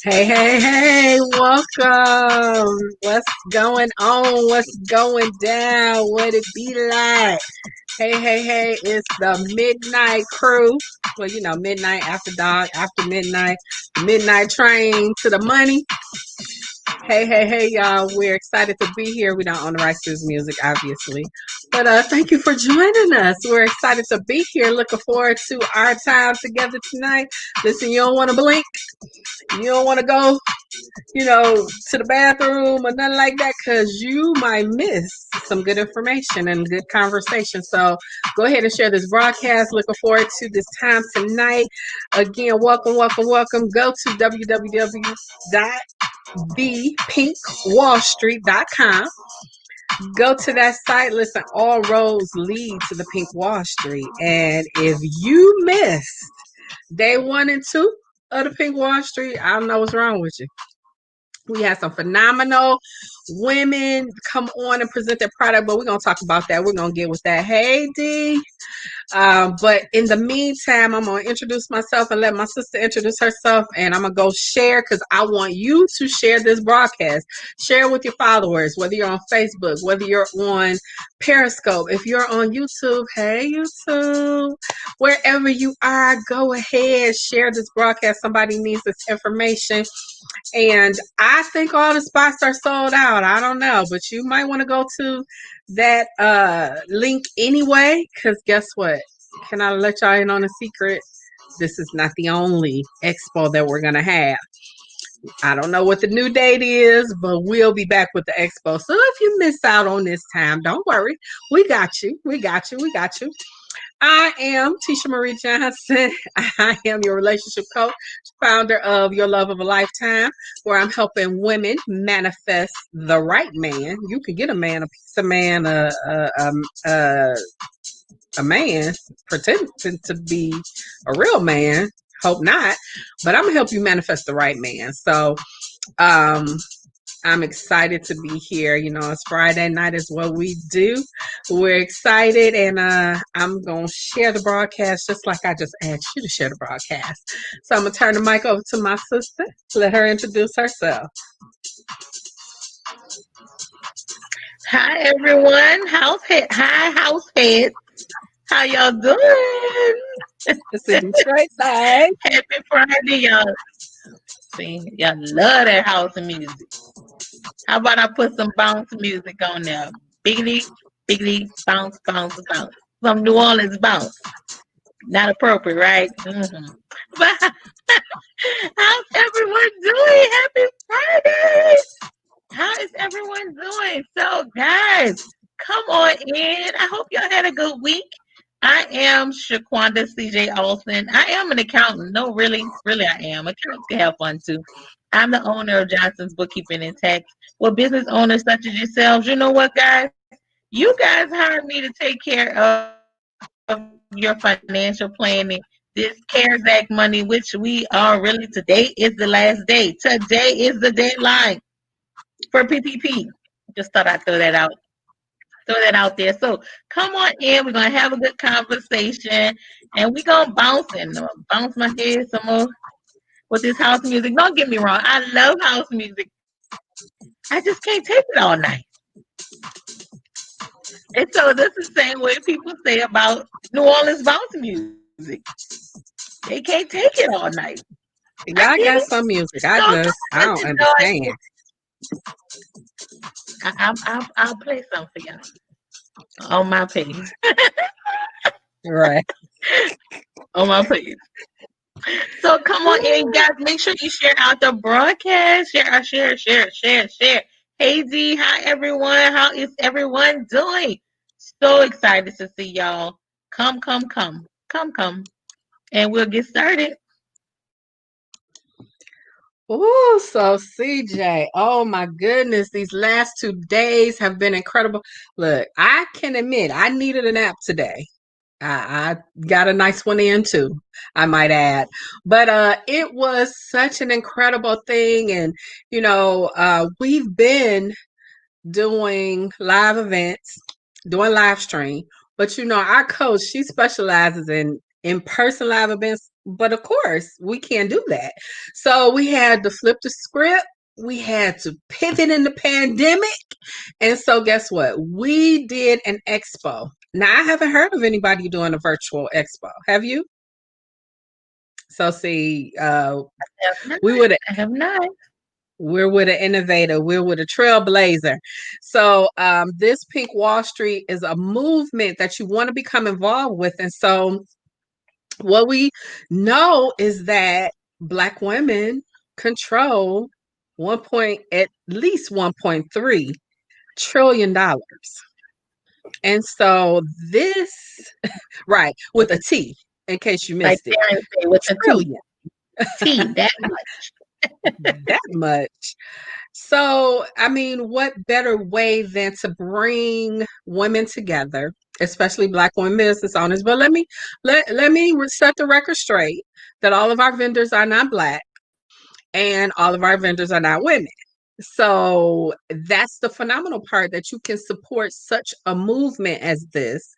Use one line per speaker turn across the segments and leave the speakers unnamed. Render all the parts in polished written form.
Hey, hey, hey, welcome. What's going on? What's going down? What it be like? Hey, hey, hey, it's the Midnight Crew. Well, midnight after dark, after midnight, midnight train to the money. Hey, hey, hey, y'all. We're excited to be here. We don't own the rights to this music, obviously. But thank you for joining us. We're excited to be here. Looking forward to our time together tonight. Listen, you don't want to blink. You don't want to go to the bathroom or nothing like that because you might miss some good information and good conversation. So go ahead and share this broadcast. Looking forward to this time tonight. Again, welcome, welcome, welcome. Go to www.thepinkwallstreet.com. Go to that site. Listen, all roads lead to the Pink Wall Street. And if you missed day 1 and 2 of the Pink Wall Street, I don't know what's wrong with you. We had some phenomenal women come on and present their product, but we're going to talk about that. We're going to get with that. Hey, D. But in the meantime, I'm going to introduce myself and let my sister introduce herself. And I'm going to go share because I want you to share this broadcast. Share with your followers, whether you're on Facebook, whether you're on Periscope. If you're on YouTube, hey, YouTube. Wherever you are, go ahead. Share this broadcast. Somebody needs this information. And I think all the spots are sold out. I don't know, but you might want to go to that link anyway, because guess what? Can I let y'all in on a secret? This is not the only expo that we're going to have. I don't know what the new date is, but we'll be back with the expo. So if you miss out on this time, don't worry. We got you. We got you. We got you. I am Tisha Marie Johnson. I am your relationship coach, founder of Your Love of a Lifetime, where I'm helping women manifest the right man. You could get a man, a piece of man, a man pretending to be a real man. Hope not, but I'm gonna help you manifest the right man. So, I'm excited to be here. It's Friday night is what we do. We're excited, and I'm going to share the broadcast just like I just asked you to share the broadcast. So I'm going to turn the mic over to my sister. Let her introduce herself.
Hi, everyone. Hi, house heads. How y'all doing?
It's in Detroit side.
Happy Friday, y'all. See, y'all love that house music. How about I put some bounce music on there? Biggity, biggity, bounce, bounce, bounce. Some New Orleans bounce. Not appropriate, right? Mm-hmm. But how's everyone doing? Happy Friday! How is everyone doing? So, guys, come on in. I hope y'all had a good week. I am Shaquanda CJ Olson. I am an accountant. No, really, I am. Accountants can have fun too. I'm the owner of Johnson's Bookkeeping and Tax. Well, business owners such as yourselves, you know what, guys? You guys hired me to take care of your financial planning. This CARES Act money, which we are really, today is the last day. Today is the deadline for PPP. Just thought I'd throw that out there. So come on in. We're gonna have a good conversation, and we're gonna bounce my head some more with this house music. Don't get me wrong, I love house music. I just can't take it all night. And so this is the same way people say about New Orleans bounce music. They can't take it all night. I
Y'all
get it.
got some music.
So
I
let's
don't
enjoy
understand.
it. I'll play some for y'all on my page.
Right.
On my page. So come on in, guys. Make sure you share out the broadcast. Share. Hey D, hi everyone. How is everyone doing? So excited to see y'all. Come. And we'll get started.
Oh, so CJ, oh my goodness, these last 2 days have been incredible. Look, I can admit I needed a nap today. I got a nice one in too, I might add. But it was such an incredible thing. And, we've been doing live events, doing live stream. But our coach, she specializes in person live events. But of course, we can't do that. So we had to flip the script. We had to pivot in the pandemic. And so guess what? We did an expo. Now I haven't heard of anybody doing a virtual expo. Have you? So see,
I have not.
we would
I have not.
we're with an innovator. We're with a trailblazer. So this Pink Wall Street is a movement that you want to become involved with. And so what we know is that Black women control at least $1.3 trillion. And so this, right, with a T, in case you
Like
missed it,
Darren say with the T.
trillion,
T, that much.
that much. So, I mean, what better way than to bring women together, especially Black women business owners? But let me set the record straight that all of our vendors are not Black and all of our vendors are not women. So that's the phenomenal part, that you can support such a movement as this,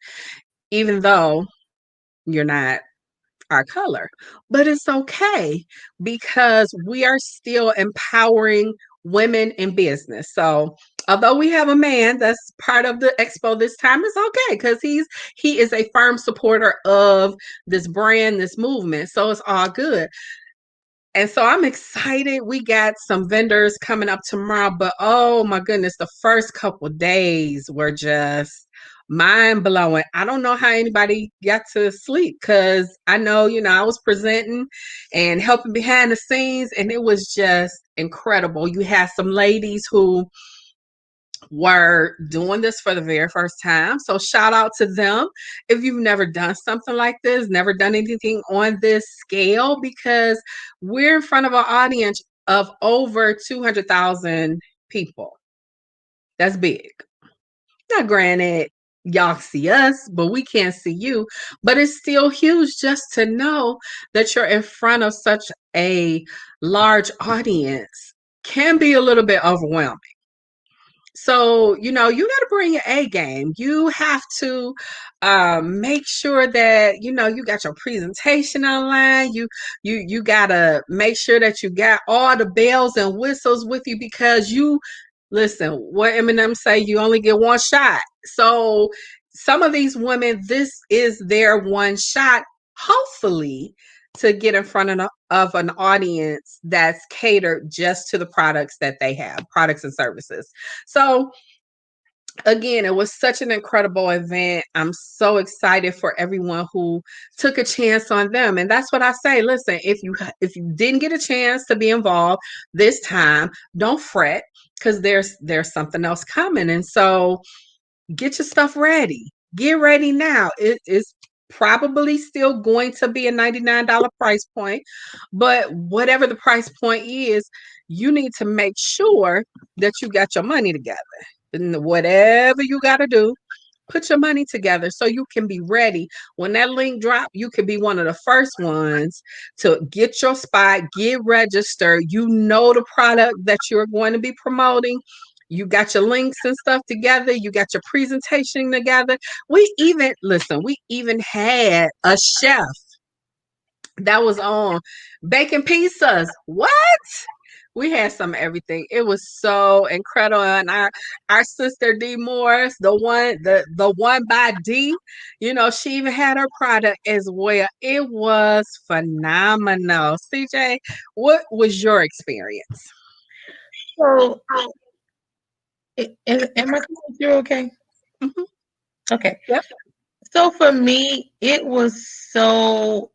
even though you're not our color. But it's okay because we are still empowering women in business. So although we have a man that's part of the expo this time, it's okay because he is a firm supporter of this brand, this movement. So it's all good. And so I'm excited. We got some vendors coming up tomorrow, but oh my goodness, the first couple days were just mind blowing. I don't know how anybody got to sleep because I know, I was presenting and helping behind the scenes, and it was just incredible. You had some ladies who were doing this for the very first time. So shout out to them. If you've never done something like this, never done anything on this scale, because we're in front of an audience of over 200,000 people. That's big. Now, granted, y'all see us, but we can't see you. But it's still huge just to know that you're in front of such a large audience. Can be a little bit overwhelming. So, you got to bring your A game. You have to make sure that, you got your presentation online. You got to make sure that you got all the bells and whistles with you because listen, what Eminem say, you only get one shot. So some of these women, this is their one shot, hopefully, to get in front of an audience that's catered just to the products that they have, products and services. So again, it was such an incredible event. I'm so excited for everyone who took a chance on them. And that's what I say. Listen, if you didn't get a chance to be involved this time, don't fret because there's something else coming. And so get your stuff ready. Get ready now. It is probably still going to be a $99 price point, but whatever the price point is, you need to make sure that you got your money together. And whatever you got to do, put your money together so you can be ready. When that link drop, you can be one of the first ones to get your spot, get registered. You know the product that you're going to be promoting. You got your links and stuff together. You got your presentation together. We even had a chef that was on baking pizzas. What? We had some of everything. It was so incredible. And our sister D Morris, the one by D, she even had her product as well. It was phenomenal. CJ, what was your experience?
So, am I coming through okay?
Mhm.
Okay.
Yep.
So for me, it was so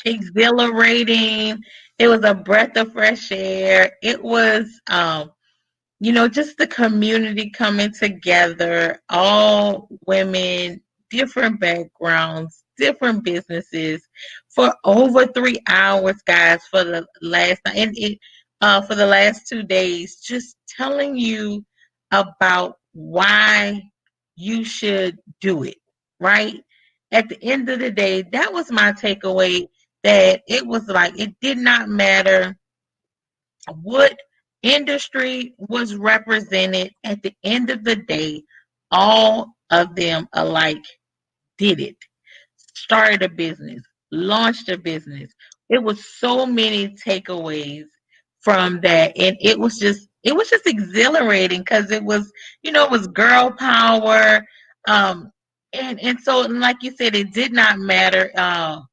exhilarating. It was a breath of fresh air. It was just the community coming together, all women, different backgrounds, different businesses for over 3 hours, guys, for the last for the last 2 days, just telling you about why you should do it, right? At the end of the day, that was my takeaway, that it was like it did not matter what industry was represented. At the end of the day, all of them alike did it, started a business, launched a business. It was so many takeaways from that, and it was just exhilarating because it was, it was girl power. Um, and so, like you said, it did not matter.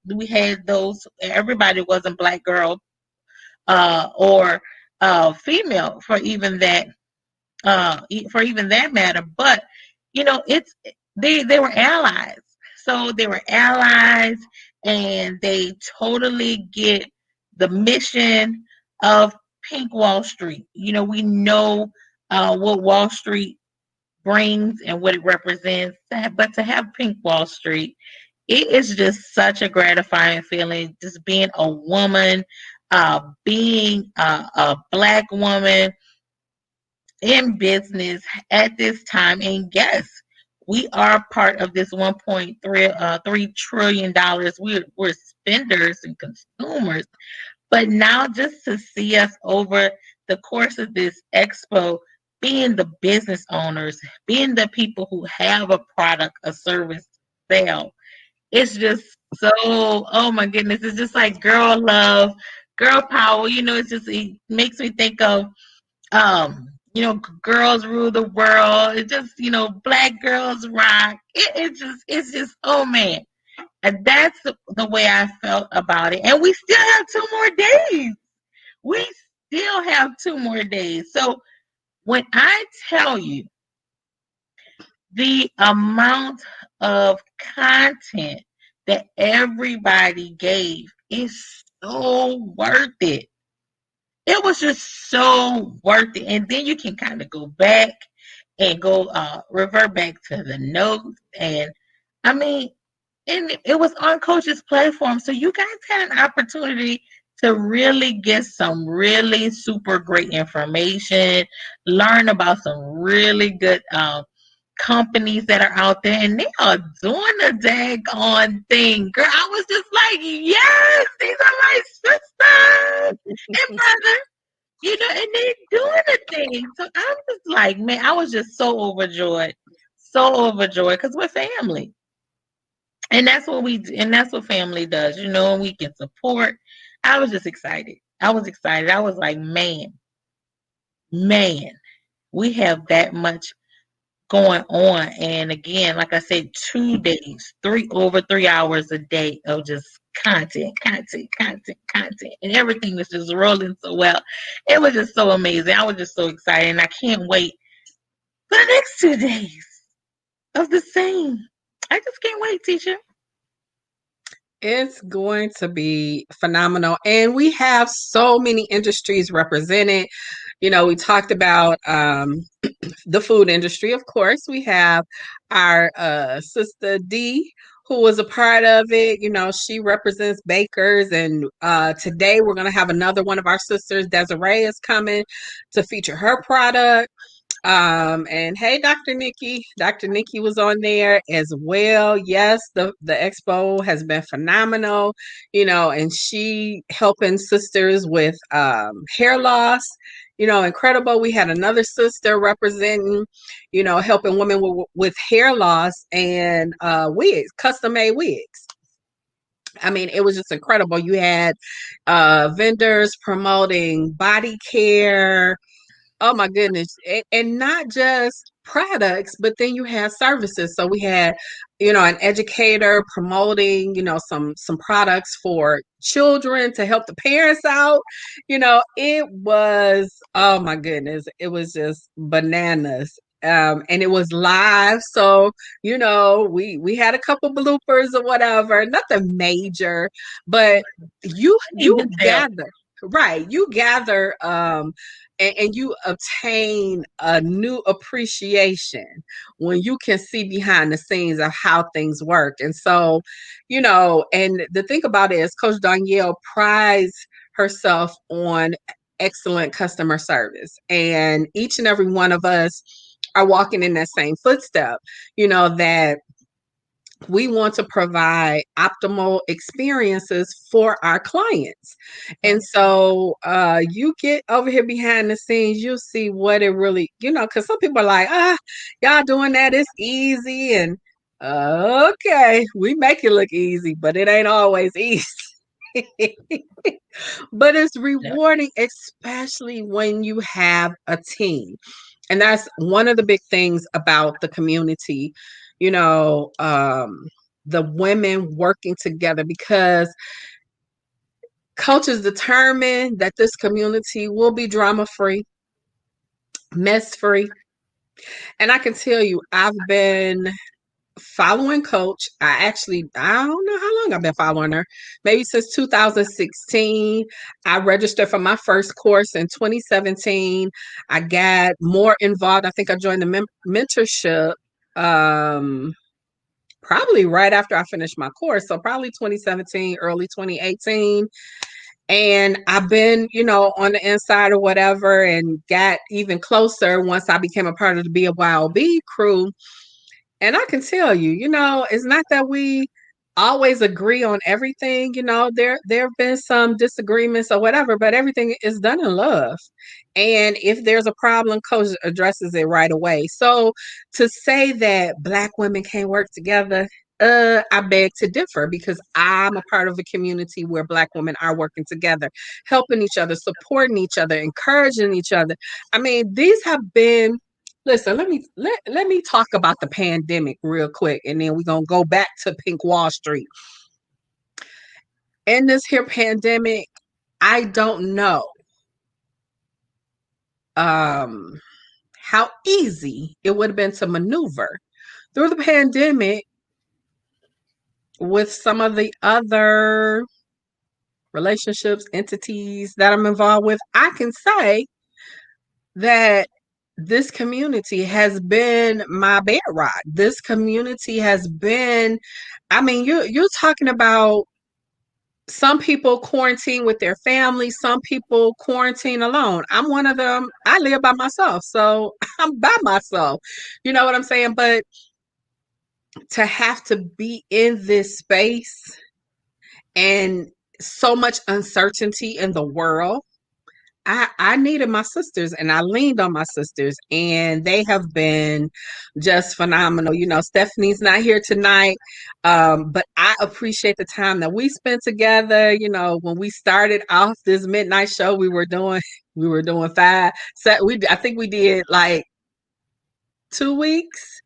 We had those. Everybody wasn't black girl or female for even that matter. But it's they were allies. So they were allies, and they totally get the mission of Pink Wall Street. We know what Wall Street brings and what it represents. But to have Pink Wall Street, it is just such a gratifying feeling. Just being a woman, being a black woman in business at this time. And yes, we are part of this 1.3 trillion dollars. We're spenders and consumers. But now just to see us over the course of this expo, being the business owners, being the people who have a product, a service to sell, it's just so, oh my goodness, it's just like girl love, girl power. It makes me think of girls rule the world. It just, black girls rock. It's just, oh man. And that's the way I felt about it. And we still have 2 more days. We still have 2 more days. So when I tell you the amount of content that everybody gave is so worth it. It was just so worth it. And then you can kind of go back and go revert back to the notes. And I mean, and it was on Coach's platform. So you guys had an opportunity to really get some really super great information, learn about some really good companies that are out there, and they are doing the daggone thing. Girl, I was just like, yes, these are my sisters and brothers, and they're doing the thing. So I'm just like, man, I was just so overjoyed, because we're family. And that's what and that's what family does, and we can support. I was just excited. I was excited. I was like, man, we have that much going on. And again, like I said, 2 days, 3 hours a day of just content, content, content, content. And everything was just rolling so well. It was just so amazing. I was just so excited. And I can't wait for the next 2 days of the same. I just can't wait, teacher.
It's going to be phenomenal. And we have so many industries represented. We talked about the food industry. Of course, we have our sister D, who was a part of it. She represents bakers. And today we're going to have another one of our sisters, Desiree, is coming to feature her product. And hey, Dr. Nikki. Dr. Nikki was on there as well. Yes, the expo has been phenomenal, and she helping sisters with hair loss, incredible. We had another sister representing, helping women with hair loss and wigs, custom made wigs. I mean, it was just incredible. You had vendors promoting body care. Oh my goodness. And not just products, but then you had services. So we had, an educator promoting, some products for children to help the parents out. It was, oh my goodness, it was just bananas. And it was live. So, we had a couple bloopers or whatever, nothing major, but you
Even tell.
gather, right. You gather and you obtain a new appreciation when you can see behind the scenes of how things work. And so, and the thing about it is Coach Danielle prides herself on excellent customer service. And each and every one of us are walking in that same footstep, that we want to provide optimal experiences for our clients. And
Right.
so you get over here behind the scenes, you'll see what it really, because some people are like, y'all doing that, it's easy. And okay, we make it look easy, but it ain't always easy. But it's
Yeah.
rewarding, especially when you have a team. And that's one of the big things about the community, you know, um, the women working together, because coaches determined that this community will be drama free, mess free. And I can tell you, I've been following Coach. I don't know how long I've been following her. Maybe since 2016. I registered for my first course in 2017. I got more involved. I think I joined the mentorship um, probably right after I finished my course. So probably 2017, early 2018. And I've been, on the inside or whatever, and got even closer once I became a part of the BYOB crew. And I can tell you, it's not that we always agree on everything. There have been some disagreements or whatever, but everything is done in love. And if there's a problem, coach addresses it right away. So to say that Black women can't work together, I beg to differ, because I'm a part of a community where Black women are working together, helping each other, supporting each other, encouraging each other. I mean, these have been. Listen, let me talk about the pandemic real quick, and then we're gonna go back to Pink Wall Street. In this here pandemic, I don't know um how easy it would have been to maneuver through the pandemic with some of the other relationships, entities that I'm involved with. I can say that this community has been my bedrock. This community has been, I mean, you're talking about some people quarantine with their family, some people quarantine alone. I'm one of them. I live by myself, so I'm by myself. You know what I'm saying? But to have to be in this space and so much uncertainty in the world, I needed my sisters, and I leaned on my sisters, and they have been just phenomenal. Stephanie's not here tonight, but I appreciate the time that we spent together. When we started off this midnight show, we were doing five. So I think we did like 2 weeks,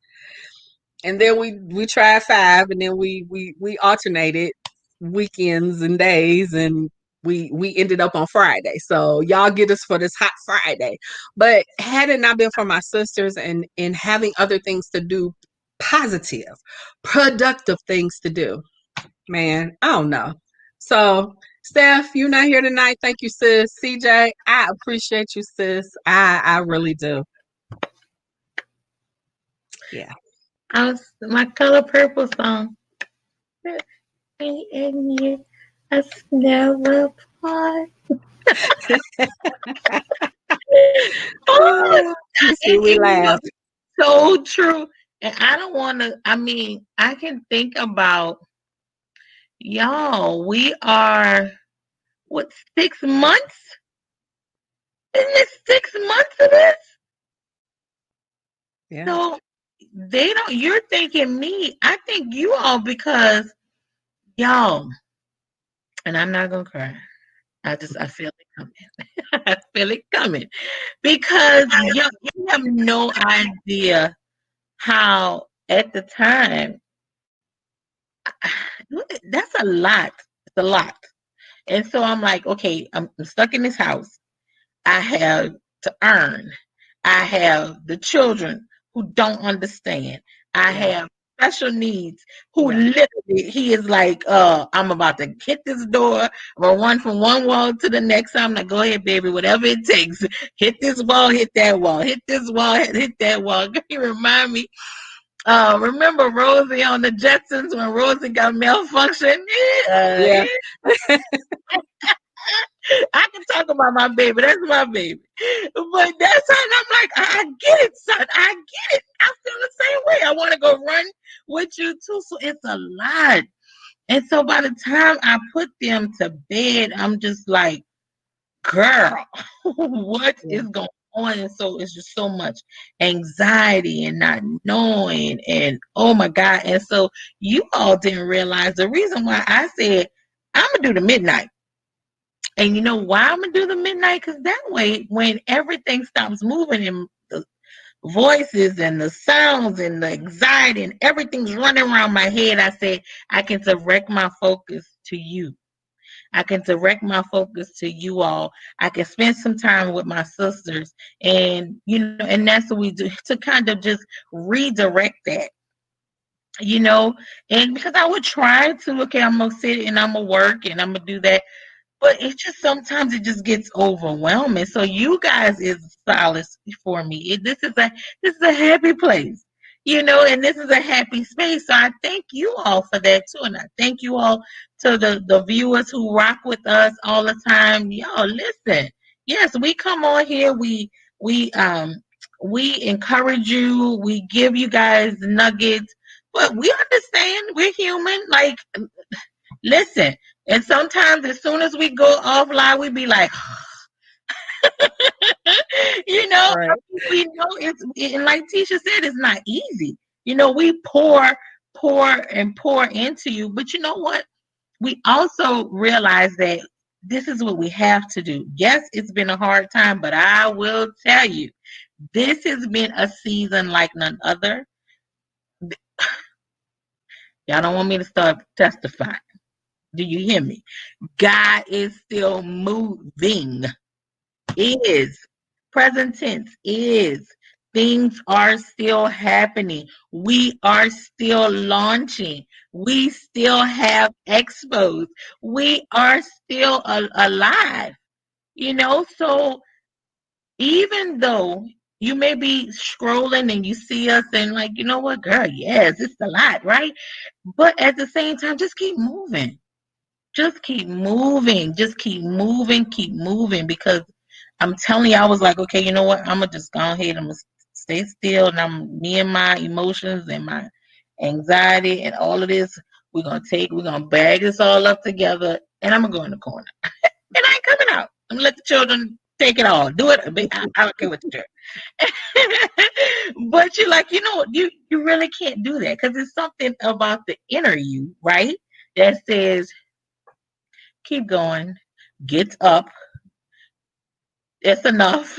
and then we tried five, and then we alternated weekends and days, and we ended up on Friday. So y'all get us for this hot Friday. But had it not been for my sisters and having other things to do, positive, productive things to do, man, I don't know. So Steph, you're not here tonight. Thank you, sis. CJ, I appreciate you, sis. I really do. Yeah.
My Color Purple song. And you, us never part. Oh,
You see, we
you know,
laugh.
so true. And I don't want to. I mean, I can think about y'all. We are what 6 months? Isn't it 6 months of this?
Yeah.
So they don't. You're thinking me. I think you all because y'all. And I'm not gonna cry. I feel it coming. I feel it coming because you have no idea how at the time that's a lot. It's a lot. And so I'm like, okay, I'm stuck in this house. I have to earn. I have the children who don't understand. I
Yeah.
have special needs who
Yeah.
literally he is like, I'm about to hit this door. I'm gonna run from one wall to the next. I'm like, go ahead, baby, whatever it takes. Hit this wall, hit that wall, hit this wall, hit that wall. Can you remind me? Remember Rosie on the Jetsons when Rosie got malfunction?
Yeah.
I can talk about my baby. That's my baby. But that's how I'm like, I get it, son. I get it. I feel the same way. I want to go run with you too. So it's a lot. And so by the time I put them to bed, I'm just like, girl, what
Yeah.
is going on? And so it's just so much anxiety and not knowing. And oh my God. And so you all didn't realize the reason why I said, I'm going to do the midnight. And you know why I'm gonna do the midnight? Because that way, when everything stops moving and the voices and the sounds and the anxiety and everything's running around my head, I say I can direct my focus to you. I can direct my focus to you all. I can spend some time with my sisters, and and that's what we do to kind of just redirect that. And because I would try to, okay, I'm gonna sit and I'm gonna work and I'm gonna do that, but it just sometimes it just gets overwhelming. So you guys is solace for me. This is a happy place, and this is a happy space. So I thank you all for that too, and I thank you all to the viewers who rock with us all the time. Y'all listen. Yes, we come on here. We encourage you. We give you guys nuggets, but we understand we're human. Like, listen, and sometimes as soon as we go offline, we be like, you know,
Right.
we know and like Tisha said, it's not easy. We pour and pour into you, but you know what? We also realize that this is what we have to do. Yes, it's been a hard time, but I will tell you, this has been a season like none other. Y'all don't want me to start testifying. Do you hear me? God is still moving. Is present tense is things are still happening. We are still launching. We still have expos. We are still alive. So even though you may be scrolling and you see us and like, you know what, girl, yes, it's a lot, right? But at the same time, just keep moving. Just keep moving. Just keep moving because I'm telling you, I was like, okay, you know what? I'm gonna just go ahead. I'm gonna stay still, and me and my emotions and my anxiety and all of this. We're gonna bag this all up together, and I'm gonna go in the corner, and I ain't coming out. I'm gonna let the children take it all. Do it. I don't care what you do. But you're like, you really can't do that because it's something about the inner you, right? That says, keep going, get up, it's enough.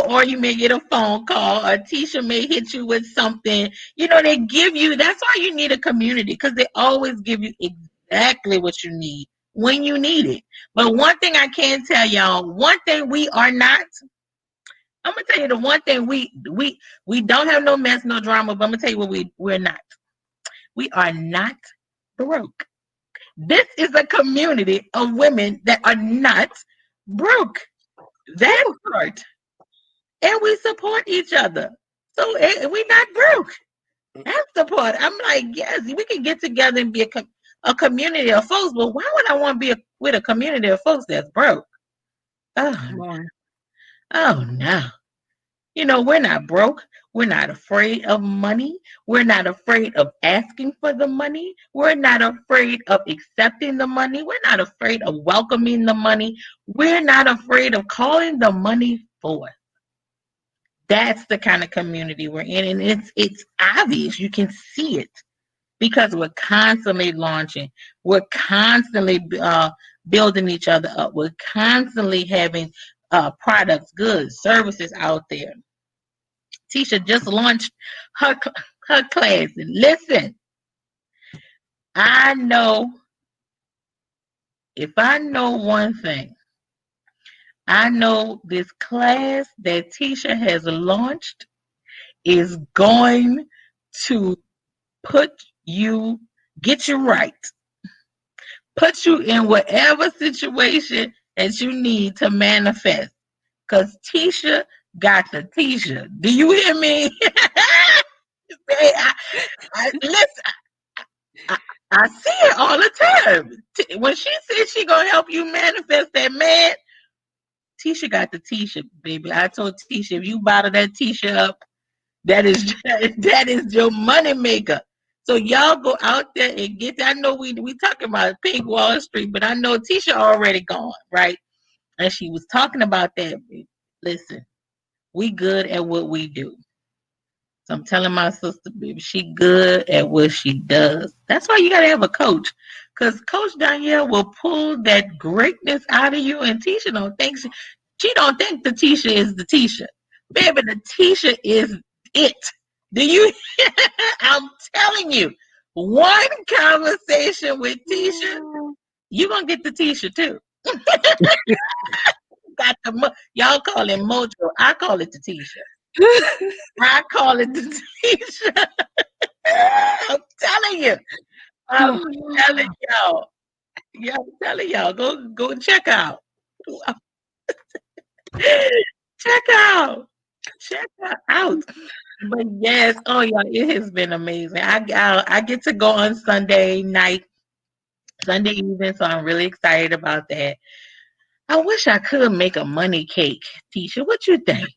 Or you may get a phone call, a teacher may hit you with something. They give you, that's why you need a community, because they always give you exactly what you need when you need it. But one thing I can tell y'all, one thing we are not, I'm gonna tell you the one thing we don't have no mess, no drama, but I'm gonna tell you what we're not. We are not broke. This is a community of women that are not broke. That
Whew.
part. And we support each other. So we not broke. That's the part. I'm like, yes, we can get together and be a community of folks, but why would I want to be with a community of folks that's broke? Oh,
Come on.
oh no. We're not broke. We're not afraid of money. We're not afraid of asking for the money. We're not afraid of accepting the money. We're not afraid of welcoming the money. We're not afraid of calling the money forth. That's the kind of community we're in, and it's obvious. You can see it because we're constantly launching. We're constantly building each other up. We're constantly having products, goods, services out there. Tisha just launched her her class, and listen, I know if I know one thing, I know this class that Tisha has launched is going to put you, get you right, put you in whatever situation that you need to manifest. Because Tisha got the Tisha. Do you hear me? I, listen, I see it all the time. When she said she gonna help you manifest that man, Tisha got the T-shirt, baby. I told Tisha, if you bottle that Tisha up, that is that is your money maker. So y'all go out there and get that. I know we talking about Pink Wall Street, but I know Tisha already gone, right? And she was talking about that. Listen, we good at what we do. So I'm telling my sister, baby, she good at what she does. That's why you gotta have a coach. Cause Coach Danielle will pull that greatness out of you, and Tisha don't think she don't think the Tisha is the Tisha. Baby, the Tisha is it. Do you I'm telling you, one conversation with Tisha, you gonna get the Tisha too. Got the y'all call it mojo. I call it the Tisha. I call it the Tisha. I'm telling you. I'm telling y'all. Yeah, I'm telling y'all. Go check out. Check out. Check her out. But yes, oh yeah, it has been amazing. I get to go on Sunday night, Sunday evening, so I'm really excited about that. I wish I could make a money cake, Tisha. What you think?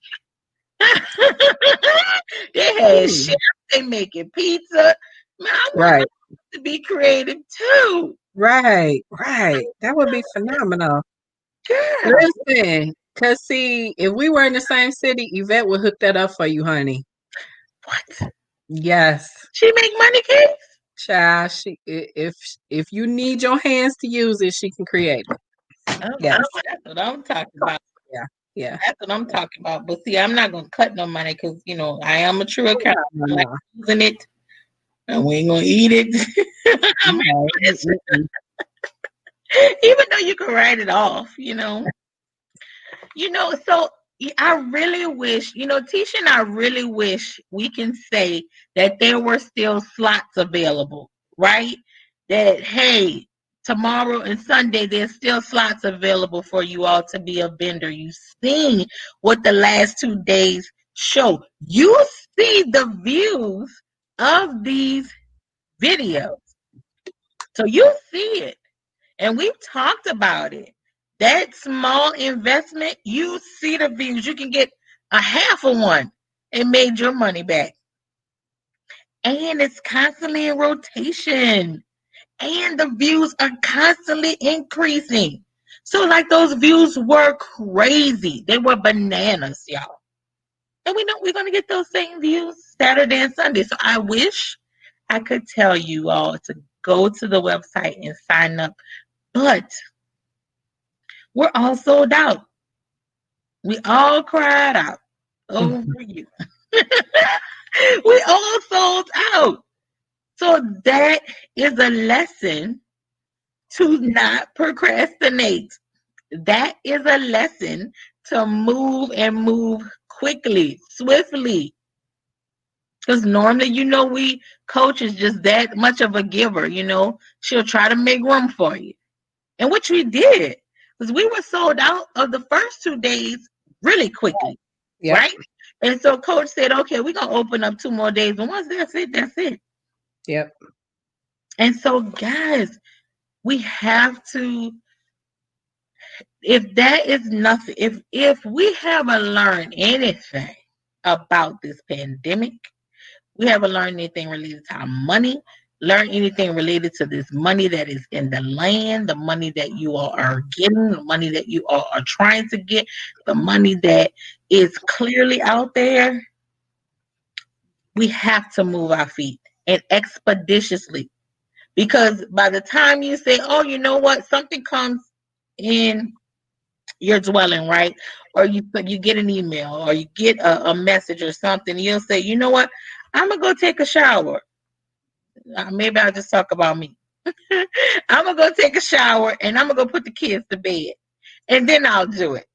They had chefs, they making pizza. Man, I want
Right.
to be creative too.
Right. Right. That would be phenomenal.
Girl,
Listen, cause see, if we were in the same city, Yvette would hook that up for you, honey.
what?
Yes.
She make money cakes?
Child, if you need your hands to use it, she can create it.
Oh,
Yes.
that's what I'm talking about.
Yeah. Yeah.
That's what I'm talking about. But see, I'm not gonna cut no money because I am a true
No,
account.
no,
I like
no.
using it, and we ain't gonna eat it. I mean,
No. Mm-mm.
even though you can write it off. So I really wish, Tisha and I really wish we can say that there were still slots available, right? That, hey, tomorrow and Sunday, there's still slots available for you all to be a vendor. You've seen what the last 2 days show. You see the views of these videos. So you see it. And we've talked about it. That small investment, you see the views. You can get a half of one and made your money back. And it's constantly in rotation. And the views are constantly increasing. So, like, those views were crazy. They were bananas, y'all. And we know we're going to get those same views Saturday and Sunday. So, I wish I could tell you all to go to the website and sign up. But we're all sold out. We all cried out over you. We all sold out. So that is a lesson to not procrastinate. That is a lesson to move and move quickly, swiftly. Because normally, we coach is just that much of a giver. She'll try to make room for you. And which we did. Because we were sold out of the first 2 days really quickly.
Yep.
Right? And so coach said, okay, we're going to open up 2 more days. And once that's it, that's it.
Yep.
And so, guys, we have to, if that is nothing, if we haven't learned anything about this pandemic, we haven't learned anything related to our money, learn anything related to this money that is in the land, the money that you all are getting, the money that you all are trying to get, the money that is clearly out there, we have to move our feet and expeditiously. Because by the time you say, oh, you know what, something comes in your dwelling, right? Or you get an email or you get a message or something, you'll say, you know what, I'm going to go take a shower. Maybe I'll just talk about me. I'm going to go take a shower and I'm going to go put the kids to bed. And then I'll do it.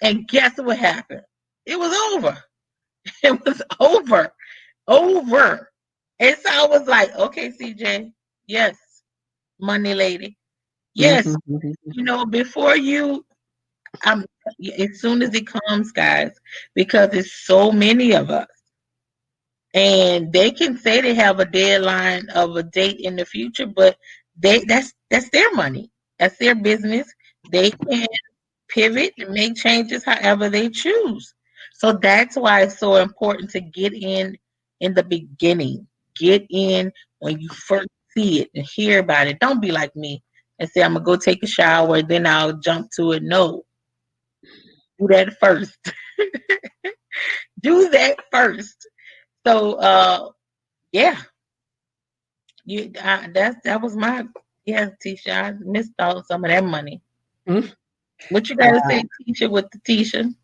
And guess what happened? It was over. It was over. Over. And so I was like, okay, CJ, yes, money lady. Yes,
Mm-hmm.
before you, um, as soon as it comes, guys, because it's so many of us. and they can say they have a deadline of a date in the future, but that's their money. That's their business. They can pivot and make changes however they choose. So that's why it's so important to get in the beginning. Get in when you first see it and hear about it. Don't be like me and say I'm gonna go take a shower, then I'll jump to it. No, do that first. Do that first. So yeah, that was my yeah, Tisha. I missed out on some of that money.
Mm.
What you gotta say, Tisha, with the Tisha?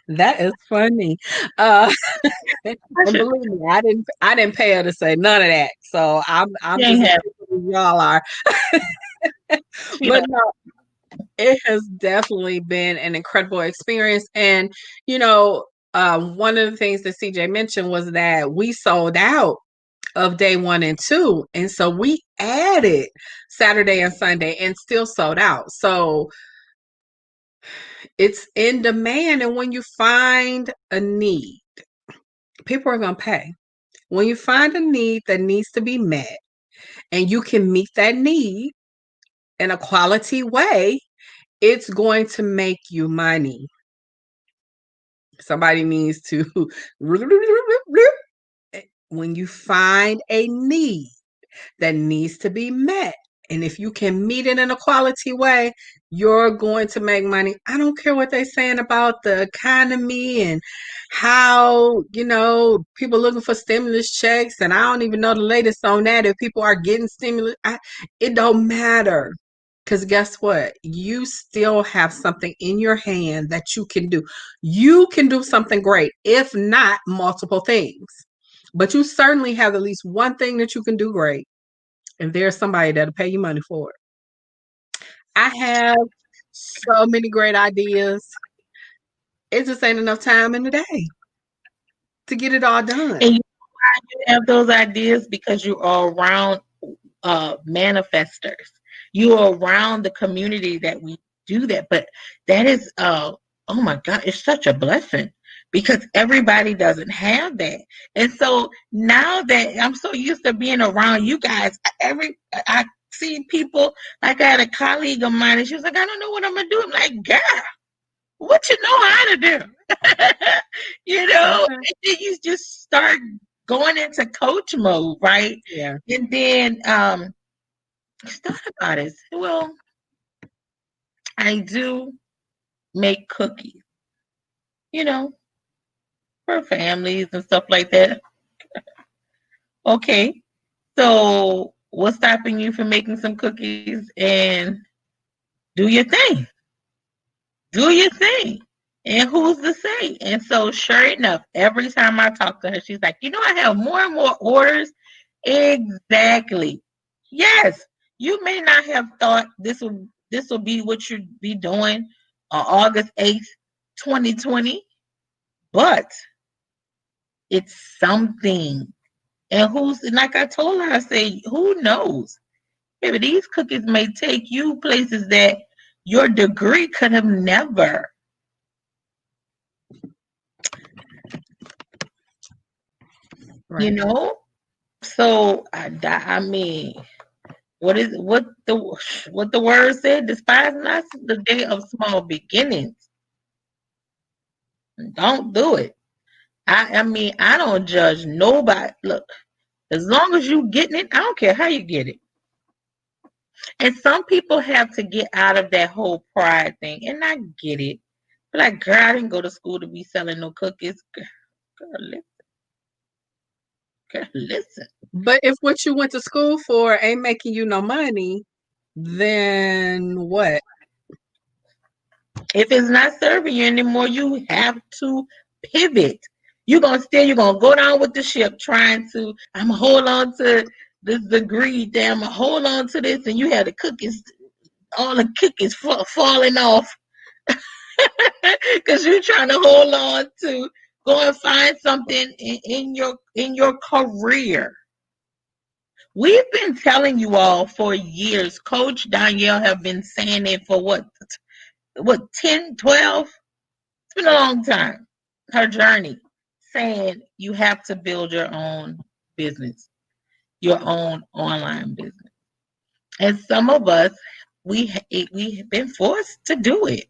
That is funny. Uh,
I
and
should
believe me, I didn't pay her to say none of that. So I'm
she
just
ain't
as
have
stupid as y'all are.
she
But
don't
no, it has definitely been an incredible experience. And you know, one of the things that CJ mentioned was that we sold out of day 1 and 2, and so we added Saturday and Sunday and still sold out. So it's in demand, and when you find a need, people are going to pay. When you find a need that needs to be met and you can meet that need in a quality way, it's going to make you money. Somebody needs to when you find a need that needs to be met. And if you can meet it in a quality way, you're going to make money. I don't care what they're saying about the economy and how, people looking for stimulus checks. And I don't even know the latest on that. If people are getting stimulus, it don't matter. Because guess what? You still have something in your hand that you can do. You can do something great, if not multiple things. But you certainly have at least one thing that you can do great, and there's somebody that'll pay you money for it. I have so many great ideas. It just ain't enough time in the day to get it all done.
and you have those ideas because you are around manifestors. You are around the community that we do that. But that is oh my God, it's such a blessing because everybody doesn't have that. And so now that I'm so used to being around you guys, I see people like I had a colleague of mine and she was like, I don't know what I'm gonna do. I'm like, girl, what you know how to do?
Okay.
And then you just start going into coach mode, right?
Yeah.
And then I thought about it. Well, I do make cookies, you know, for families and stuff like that. Okay. So what's stopping you from making some cookies and do your thing? Do your thing. And who's to say? And so sure enough, every time I talk to her, she's like, I have more and more orders. Exactly. Yes. You may not have thought this will be what you'd be doing on August 8th, 2020, but it's something. And who's like I told her, I say, who knows? Maybe these cookies may take you places that your degree could have never. You
Right.
know? So I mean, what the word said? Despise not the day of small beginnings. Don't do it. I mean, I don't judge nobody. Look, as long as you getting it, I don't care how you get it. And some people have to get out of that whole pride thing, and I get it. But like, girl, I didn't go to school to be selling no cookies. Listen, girl, listen.
But if what you went to school for ain't making you no money, then what?
If it's not serving you anymore, you have to pivot. You're gonna go down with the ship trying to I'm gonna hold on to this degree, damn, I'm gonna hold on to this, and you have the cookies, all the cookies falling off because you're trying to hold on to go and find something in your career. We've been telling you all for years. Coach Danielle have been saying it for what 10, 12. It's been a long time. Her journey. saying you have to build your own business, your own online business. And some of us, we have been forced to do it.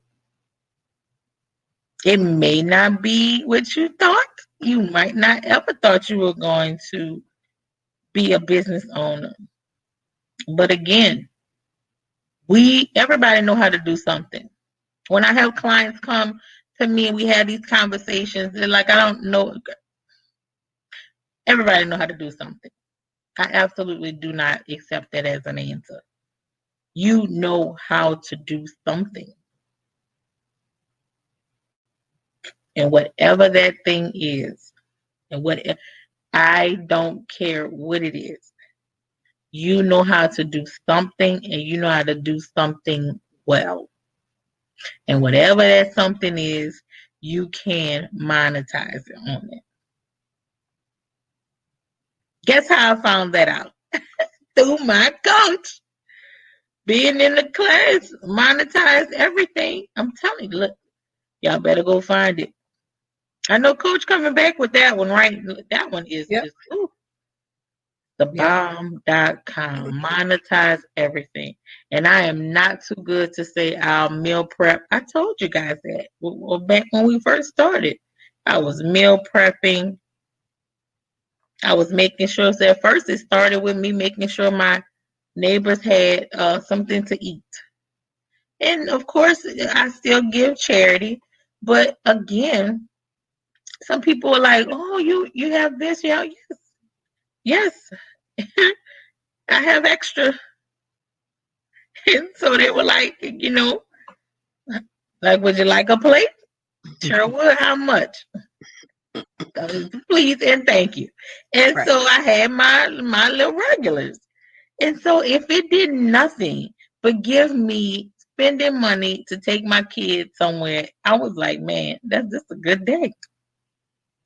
It may not be what you thought. You might not ever thought you were going to be a business owner. But again, we everybody know how to do something. When I have clients come to me and we have these conversations, they're like, I don't know. Everybody know how to do something. I absolutely do not accept that as an answer. You know how to do something. And whatever that thing is, and what I don't care what it is. You know how to do something and you know how to do something well. And whatever that something is, you can monetize it on it. Guess how I found that out? Through my coach. Being in the class, monetize everything. I'm telling you, look, y'all better go find it. I know Coach coming back with that one, right? That one is
Yep.
just ooh,
Yep.
thebomb.com. Monetize everything. And I am not too good to say I'll meal prep. I told you guys that back when we first started. I was meal prepping. I was making sure. So at first, it started with me making sure my neighbors had something to eat. And of course, I still give charity. But again, some people are like, "Oh, you have this, yeah, yes, I have extra." And so they were like, like, would you like a plate? Sure would. How much? Please and thank you. And
Right.
so I had my little regulars. And so if it did nothing but give me spending money to take my kids somewhere, I was like, man, that's just a good day.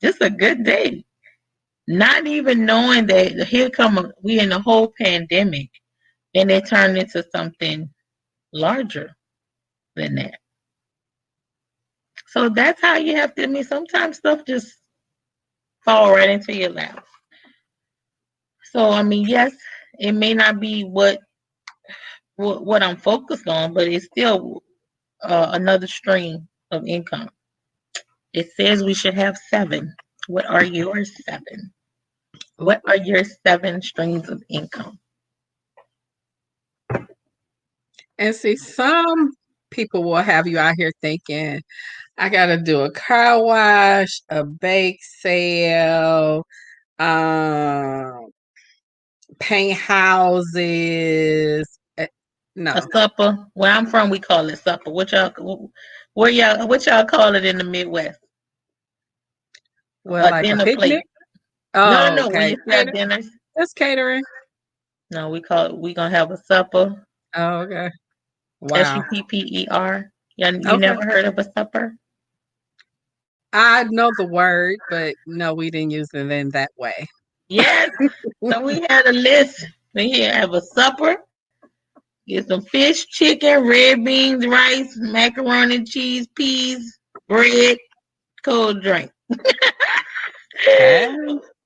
Just a good day. Not even knowing that we in the whole pandemic and it turned into something larger than that. So that's how you have to. I mean, sometimes stuff just fall right into your lap. So I mean, yes, it may not be what I'm focused on, but it's still another stream of income. It says we should have seven. What are your seven? What are your seven streams of income?
And see, some people will have you out here thinking, I got to do a car wash, a bake sale, um, paint houses.
A
No,
supper. Where I'm from, we call it supper. What y'all call it in the Midwest?
well,
A
like a
dinner
picnic.
plate. No, no,
Oh,
no. When
okay.
you say dinners,
That's catering.
no, we gonna have a supper.
Oh, okay. Wow.
Supper. You
Okay.
never heard of a supper?
I know the word, but no, we didn't use it in that way.
Yes. So we had a list. We have a supper. Get some fish, chicken, red beans, rice, macaroni, cheese, peas, bread, cold drink.
Okay.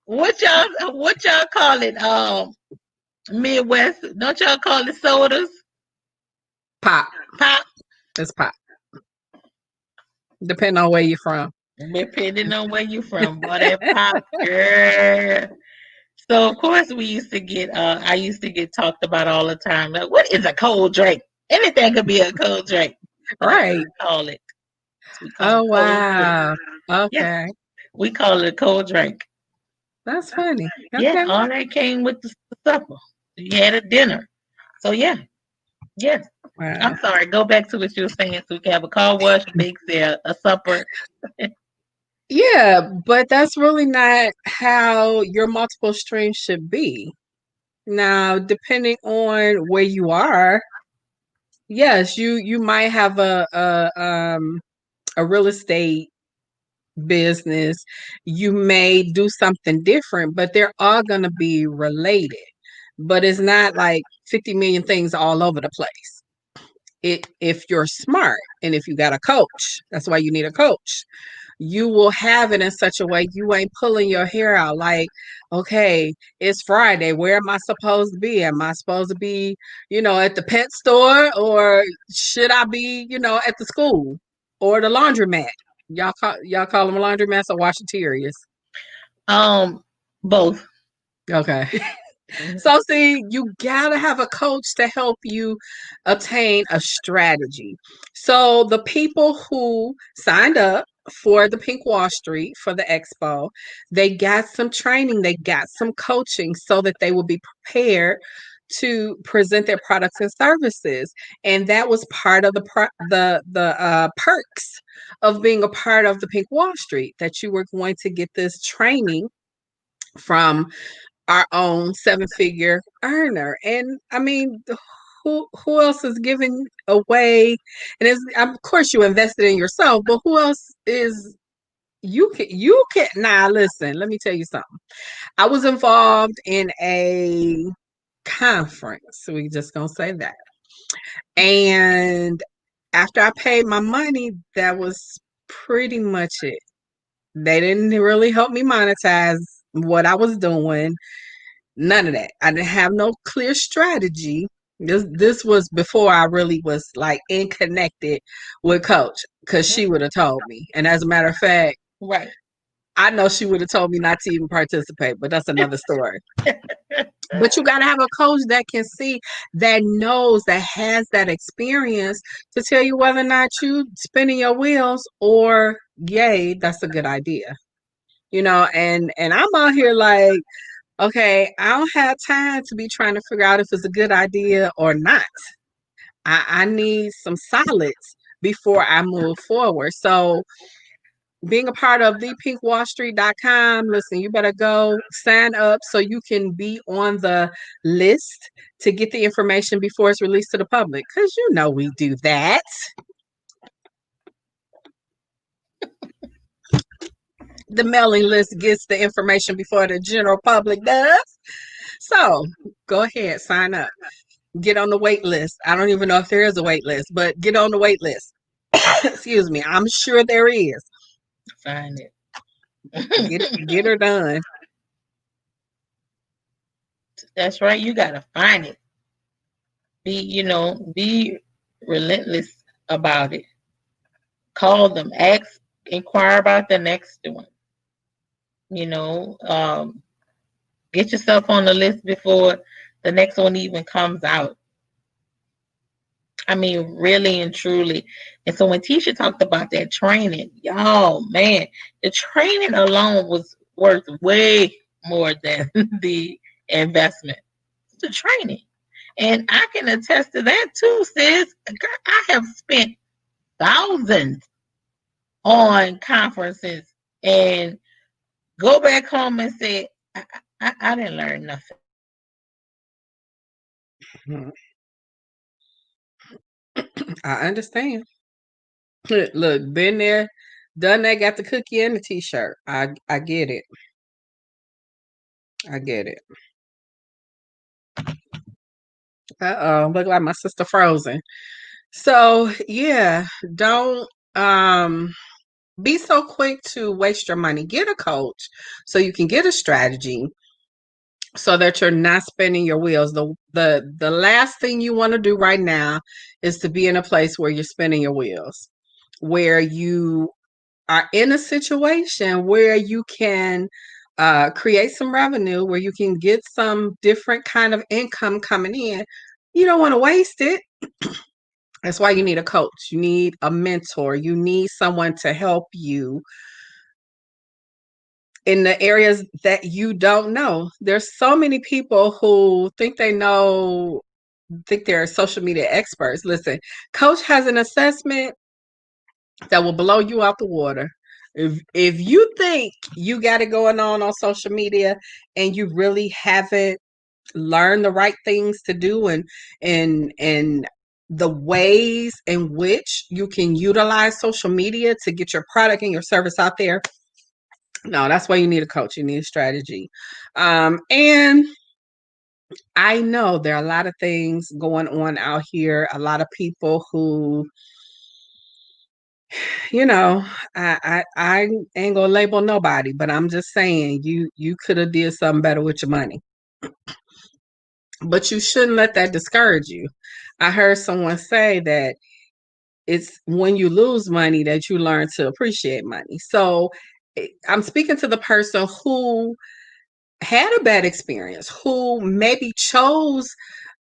What y'all call it? Midwest. Don't y'all call it sodas?
Pop.
Pop.
It's pop. Depending on where you're from.
Depending on where you from, boy, that pop, girl. So of course we used to get I used to get talked about all the time. Like, what is a cold drink? Anything could be a cold drink. So that's what
Right.
we call it. So we call it
Oh,
cold drink.
wow.
Yeah,
Okay.
we call it a cold drink.
That's funny.
Yeah,
Okay.
all that came with the supper. You had a dinner. So yeah, yes.
Wow.
I'm sorry. Go back to what you were saying. So we can have a car wash, a bake sale, a supper.
Yeah, but that's really not how your multiple streams should be. Now, depending on where you are, yes, you might have a real estate business. You may do something different, but they're all going to be related. But it's not like 50 million things all over the place. If you're smart and if you got a coach, that's why you need a coach. you will have it in such a way you ain't pulling your hair out like, okay, it's Friday. Where am I supposed to be? Am I supposed to be, at the pet store, or should I be, at the school or the laundromat? Y'all call them laundromats or washaterias?
Um, both.
Okay.
Mhm.
So see, you gotta have a coach to help you attain a strategy. So the people who signed up for the Pink Wall Street for the expo, they got some training, they got some coaching so that they will be prepared to present their products and services. And that was part of the perks of being a part of the Pink Wall Street, that you were going to get this training from our own seven-figure earner. And I mean, who else is giving away? And it's, of course you invested in yourself, but who else is, you can now listen, let me tell you something. I was involved in a conference. We just gonna say that. And after I paid my money, that was pretty much it. They didn't really help me monetize what I was doing. None of that. I didn't have no clear strategy. This was before I really was like in connected with Coach, because she would have told me. And as a matter of fact,
Right.
I know she would have told me not to even participate, but that's another story. But you got to have a coach that can see, that knows, that has that experience to tell you whether or not you spinning your wheels or yay, that's a good idea. And I'm out here like, okay, I don't have time to be trying to figure out if it's a good idea or not. I need some solids before I move forward. So being a part of thepinkwallstreet.com, listen, you better go sign up so you can be on the list to get the information before it's released to the public. Because we do that. The mailing list gets the information before the general public does. So go ahead, sign up. Get on the wait list. I don't even know if there is a wait list, but get on the wait list. Excuse me. I'm sure there is.
Find
Get
it.
her done.
That's right. You gotta find it. Be relentless about it. Call them, ask, inquire about the next one. You know, get yourself on the list before the next one even comes out. I mean, really and truly. And so when Tisha talked about that training, y'all, man, the training alone was worth way more than the investment. The training. And I can attest to that too, sis. Girl, I have spent thousands on conferences and go back home and say, I didn't learn nothing.
I understand. Look, been there, done that, got the cookie and the t-shirt. I get it. I get it. Uh-oh, look like my sister frozen. So yeah, don't be so quick to waste your money. Get a coach so you can get a strategy so that you're not spinning your wheels. The last thing you want to do right now is to be in a place where you're spinning your wheels, where you are in a situation where you can create some revenue, where you can get some different kind of income coming in. You don't want to waste it. That's why you need a coach. You need a mentor. You need someone to help you in the areas that you don't know. There's so many people who think they're social media experts. Listen, coach has an assessment that will blow you out the water. If you think you got it going on social media and you really haven't learned the right things to do, and the ways in which you can utilize social media to get your product and your service out there, no, that's why you need a coach. You need a strategy. And I know there are a lot of things going on out here, a lot of people who you know, I ain't gonna label nobody, but I'm just saying you could have did something better with your money. But you shouldn't let that discourage you. I heard someone say that it's when you lose money that you learn to appreciate money. So I'm speaking to the person who had a bad experience, who maybe chose,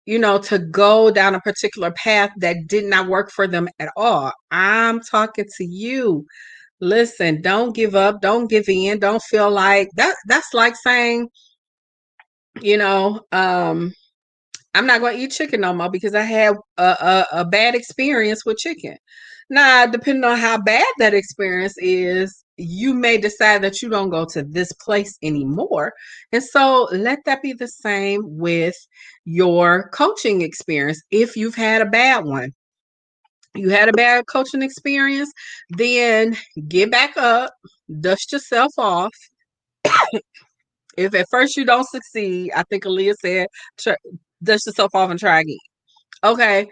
to go down a particular path that did not work for them at all. I'm talking to you. Listen, don't give up, don't give in, don't feel like that's like saying, you know, I'm not going to eat chicken no more because I had a bad experience with chicken. Now, depending on how bad that experience is, you may decide that you don't go to this place anymore. And so let that be the same with your coaching experience. If you've had a bad one, you had a bad coaching experience, then get back up, dust yourself off. If at first you don't succeed, I think Aaliyah said, dust yourself off and try again. Okay,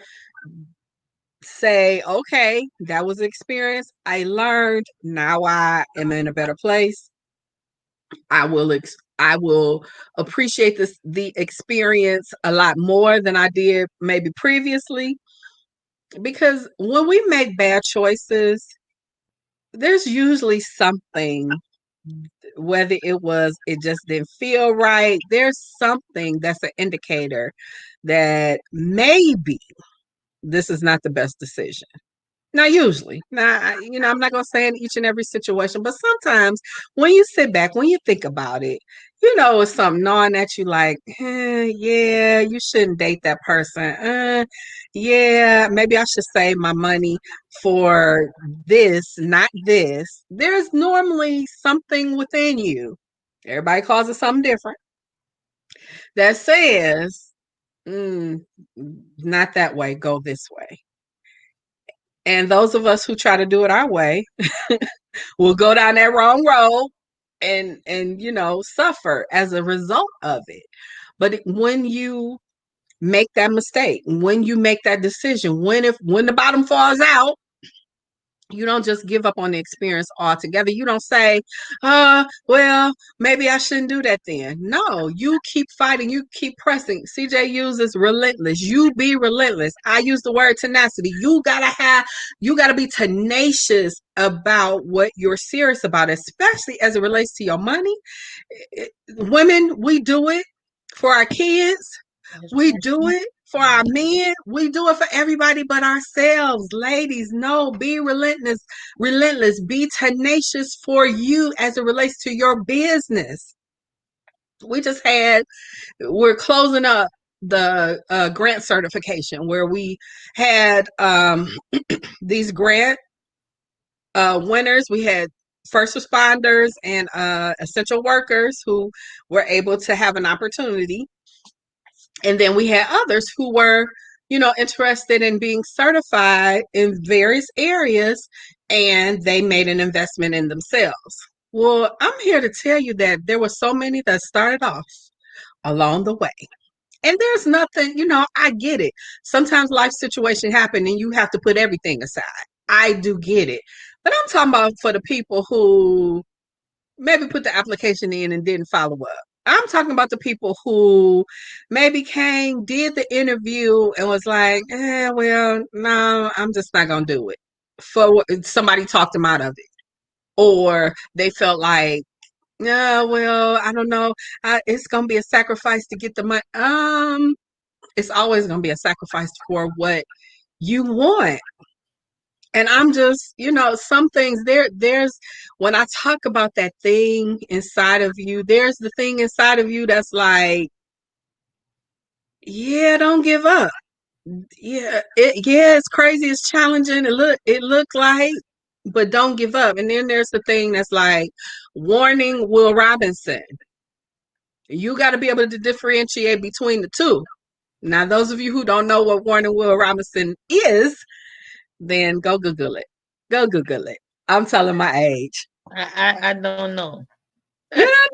say, okay, that was an experience. I learned. Now I am in a better place. I will appreciate the experience a lot more than I did maybe previously. Because when we make bad choices, there's usually something, whether it just didn't feel right, there's something that's an indicator that maybe this is not the best decision. Not usually. Now, I'm not going to say in each and every situation, but sometimes when you sit back, when you think about it, it's something gnawing at you like, yeah, you shouldn't date that person. Yeah, maybe I should save my money for this, not this. There's normally something within you. Everybody calls it something different that says, mm, not that way, go this way. And those of us who try to do it our way will go down that wrong road and suffer as a result of it. But when you make that mistake, when you make that decision, when the bottom falls out, you don't just give up on the experience altogether. You don't say, well, maybe I shouldn't do that then. No, you keep fighting, you keep pressing. CJ uses relentless. You be relentless. I use the word tenacity. You gotta be tenacious about what you're serious about, especially as it relates to your money. Women, we do it for our kids. We do it for our men. We do it for everybody but ourselves. Ladies, no, be relentless, relentless, be tenacious for you as it relates to your business. We just we're closing up the grant certification where we had these grant winners. We had first responders and essential workers who were able to have an opportunity. And then we had others who were, interested in being certified in various areas, and they made an investment in themselves. Well, I'm here to tell you that there were so many that started off along the way. And there's nothing, I get it. Sometimes life situations happen and you have to put everything aside. I do get it. But I'm talking about for the people who maybe put the application in and didn't follow up. I'm talking about the people who maybe did the interview and was like, well, no, I'm just not going to do it. Somebody talked them out of it. Or they felt like, no, well, I don't know. It's going to be a sacrifice to get the money. It's always going to be a sacrifice for what you want. And I'm just, some things there's when I talk about that thing inside of you, there's the thing inside of you that's like, yeah, don't give up. Yeah, it's crazy, it's challenging. It look like, but don't give up. And then there's the thing that's like, warning, Will Robinson. You got to be able to differentiate between the two. Now, those of you who don't know what Warning Will Robinson is, then go Google it. Go Google it. I'm telling my age.
I don't know.
You don't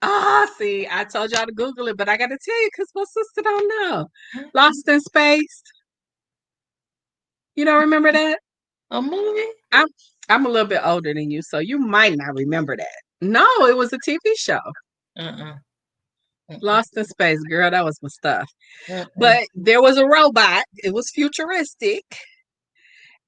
know? See, I told y'all to Google it, but I got to tell you because my sister don't know. Lost in Space. You don't remember that?
A movie?
I'm I'm a little bit older than you, so you might not remember that. No, it was a TV show.
Uh-uh. Uh-uh.
Lost in Space, girl, that was my stuff.
Uh-uh.
But there was a robot. It was futuristic.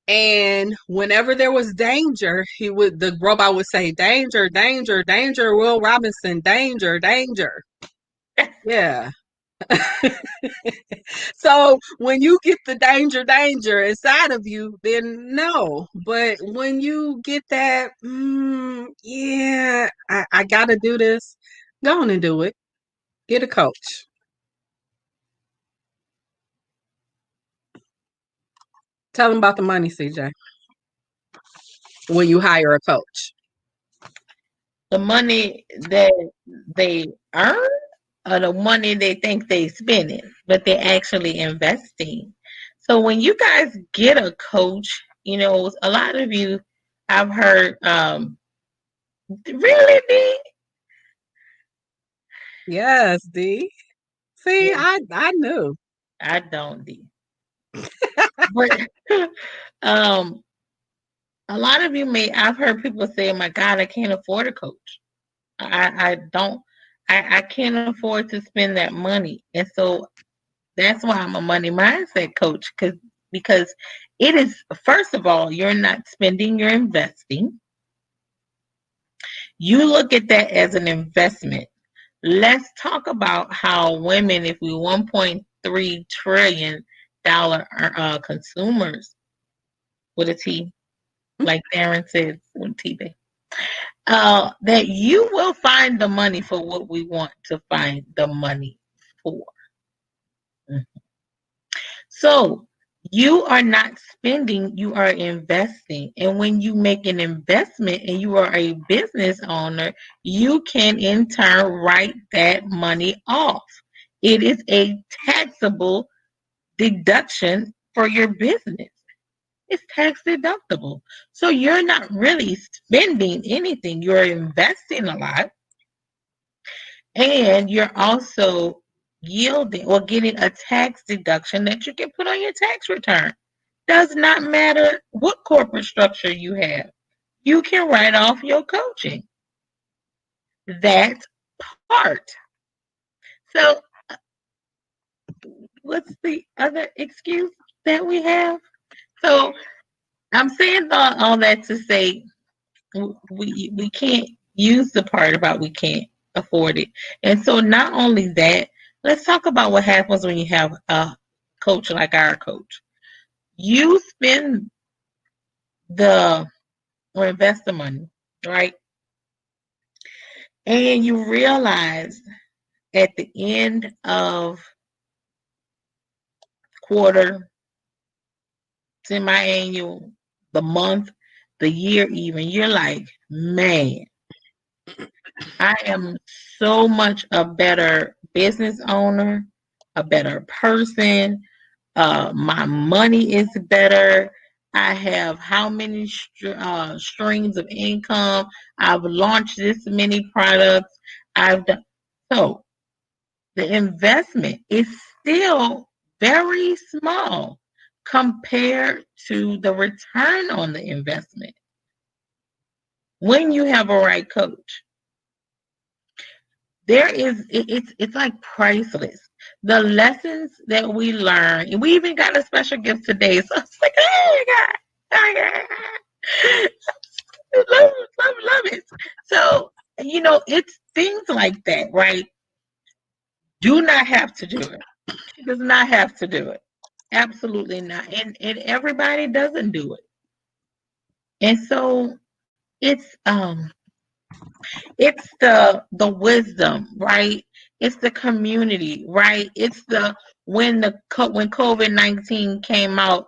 And whenever there was danger, the robot would say, "Danger, danger, danger, Will Robinson, danger, danger." Yeah. So when you get the danger, danger inside of you, then no. But when you get that, yeah, I gotta do this, go on and do it. Get a coach. Tell them about the money, CJ, when you hire a coach.
The money that they earn or the money they think they spending, but they're actually investing. So when you guys get a coach, a lot of you I've heard really D?
Yes, D. See,
Yeah,
I knew.
I don't D. But um a lot of you may I've heard people say, "Oh my God, I can't afford a coach. I don't I can't afford to spend that money." And so that's why I'm a money mindset coach because it is, first of all, you're not spending, you're investing. You look at that as an investment. Let's talk about how women, if we $1.3 trillion consumers with a T, like Darren says with T, that you will find the money for what we want to find the money for. So you are not spending, you are investing. And when you make an investment and you are a business owner, you can in turn write that money off. It is a taxable deduction for your business. It's tax deductible. So you're not really spending anything. You're investing a lot and you're also yielding or getting a tax deduction that you can put on your tax return. Does not matter what corporate structure you have. You can write off your coaching. That part. So, what's the other excuse that we have? So, I'm saying all that to say we can't use the part about we can't afford it. And so, not only that, let's talk about what happens when you have a coach like our coach. You spend the or invest the money, right? And you realize at the end of quarter, semi-annual, the month, the year even, you're like, man, I am so much a better business owner, a better person. My money is better. I have how many streams of income. I've launched this many products. I've done so. The investment is still very small compared to the return on the investment when you have a right coach. It's like priceless. The lessons that we learn, and we even got a special gift today. So it's like, oh my God, oh my God. Love it. So, it's things like that, right? Do not have to do it. She does not have to do it. Absolutely not. And everybody doesn't do it. And so it's the wisdom, right? It's the community, right? It's the when COVID-19 came out,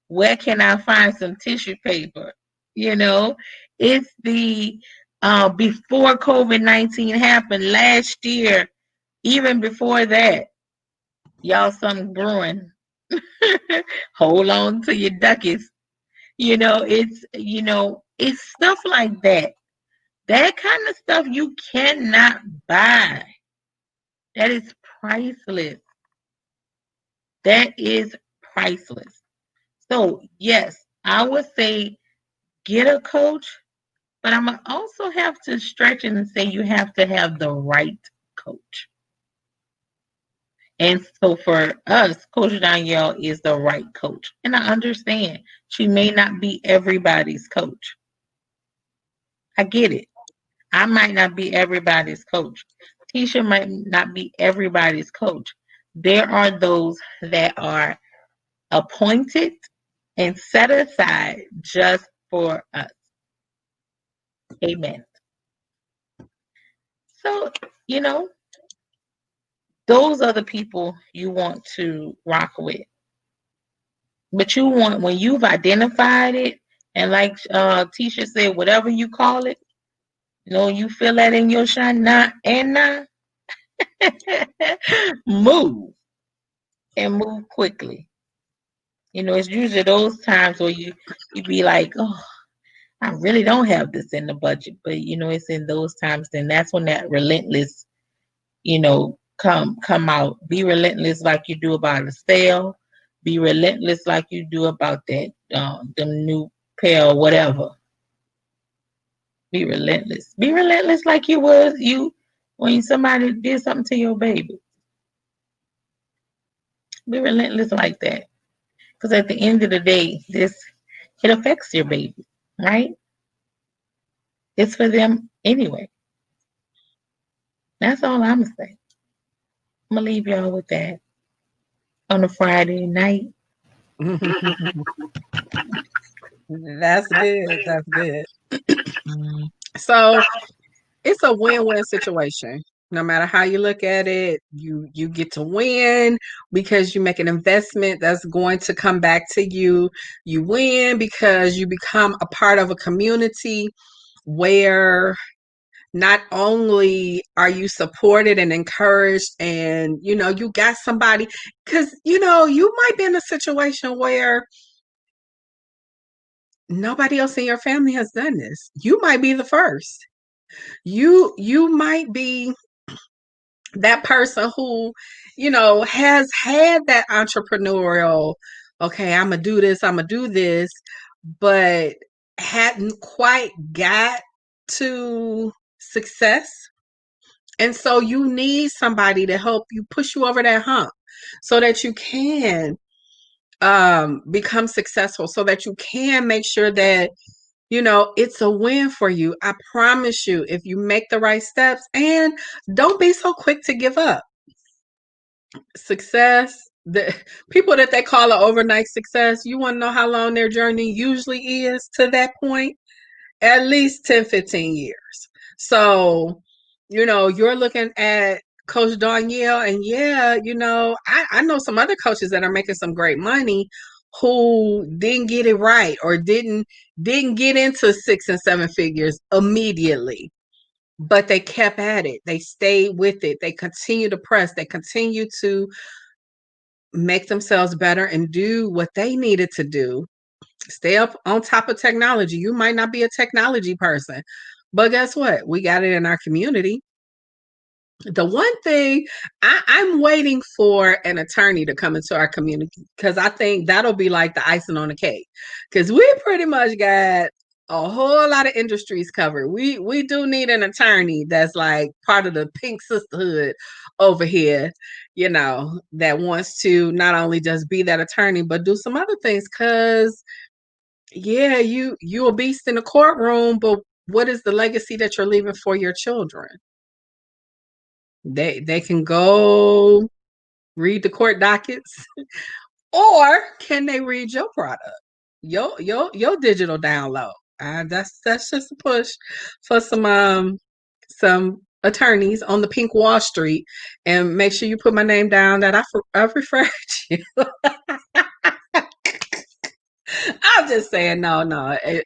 where can I find some tissue paper? You know, it's the before COVID-19 happened last year, even before that, y'all something brewing. Hold on to your duckies. It's stuff like that. That kind of stuff you cannot buy. That is priceless. That is priceless. So, yes, I would say get a coach, but I'm gonna also have to stretch it and say you have to have the right coach. And so for us, Coach Danielle is the right coach. And I understand she may not be everybody's coach. I get it. I might not be everybody's coach. Tisha might not be everybody's coach. There are those that are appointed and set aside just for us. Amen. So, you know, those are the people you want to rock with. But you want, when you've identified it, and like Tisha said, whatever you call it, you feel that in your shine, nah and nah, move and move quickly. It's usually those times where you be like, oh, I really don't have this in the budget, but it's in those times. Then that's when that relentless, come out. Be relentless like you do about a sale. Be relentless like you do about that the new pair or whatever. Be relentless. Be relentless like you when somebody did something to your baby. Be relentless like that. Because at the end of the day, it affects your baby, right? It's for them anyway. That's all I'm gonna say. I'm gonna leave y'all with that on a Friday night.
That's good. That's good.
Mm.
So it's a win-win situation. No matter how you look at it, you get to win because you make an investment that's going to come back to you. You win because you become a part of a community where not only are you supported and encouraged, and you got somebody, because you might be in a situation where nobody else in your family has done this. You might be the first. You might be that person who has had that entrepreneurial, okay, I'm gonna do this, I'm gonna do this, but hadn't quite got to success. And so you need somebody to help you push you over that hump so that you can become successful, so that you can make sure that it's a win for you. I promise you, if you make the right steps, and don't be so quick to give up. Success, the people that they call an overnight success, you want to know how long their journey usually is to that point? At least 10-15 years. So you're looking at Coach Danielle, and yeah, I know some other coaches that are making some great money who didn't get it right, or didn't get into 6 and 7 figures immediately, but they kept at it. They stayed with it. They continue to press. They continue to make themselves better and do what they needed to do. Stay up on top of technology. You might not be a technology person, but guess what? We got it in our community. The one thing I'm waiting for an attorney to come into our community, because I think that'll be like the icing on the cake. Because we pretty much got a whole lot of industries covered. We do need an attorney that's like part of the pink sisterhood over here, that wants to not only just be that attorney, but do some other things. Because yeah, you a beast in the courtroom, but what is the legacy that you're leaving for your children? They can go read the court dockets, or can they read your product, your digital download? That's just a push for some attorneys on the pink Wall Street, and make sure you put my name down that I've referred you. I'm just saying, no,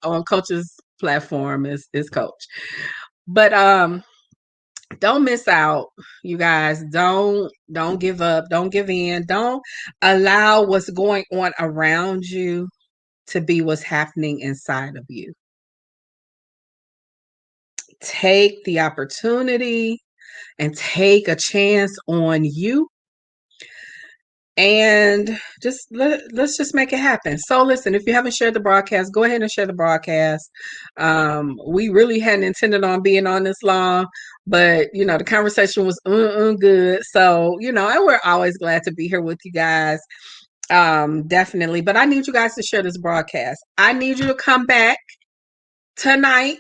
on Coach's platform is Coach, but don't miss out, you guys. Don't give up, don't give in, don't allow what's going on around you to be what's happening inside of you. Take the opportunity and take a chance on you, and let's just make it happen. So listen, if you haven't shared the broadcast, go ahead and share the broadcast. We really hadn't intended on being on this long, but the conversation was good. So and we're always glad to be here with you guys. Definitely. But I need you guys to share this broadcast. I need you to come back tonight